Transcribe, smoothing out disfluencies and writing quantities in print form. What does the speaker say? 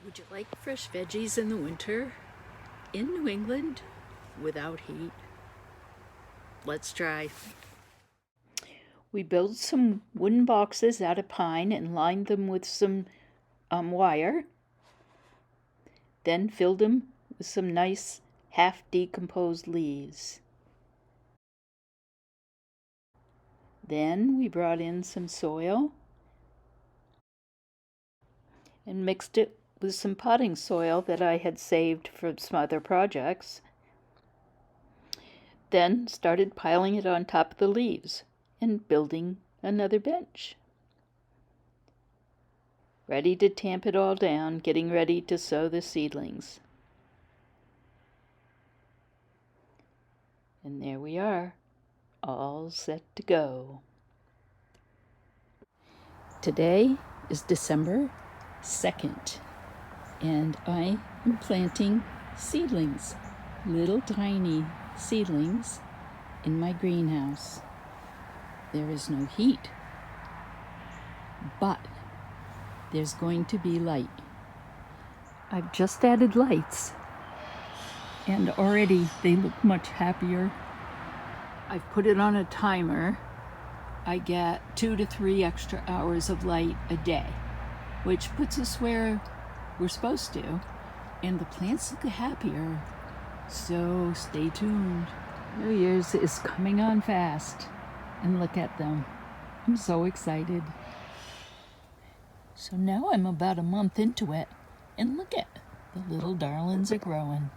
Would you like fresh veggies in the winter in New England without heat? Let's try. We built some wooden boxes out of pine and lined them with some wire. Then filled them with some nice half-decomposed leaves. Then we brought in some soil and mixed it with some potting soil that I had saved for some other projects. Then started piling it on top of the leaves and building another bench. Ready to tamp it all down, getting ready to sow the seedlings. And there we are, all set to go. Today is December 2nd, and I am planting seedlings, little tiny seedlings, in my greenhouse. There is no heat, but there's going to be light. I've just added lights, and already they look much happier. I've put it on a timer. I get 2 to 3 extra hours of light a day, which puts us where we're supposed to, and the plants look happier. So stay tuned. New Year's is coming on fast, and look at them. I'm so excited. So now I'm about a month into it, and look at the little darlings are growing.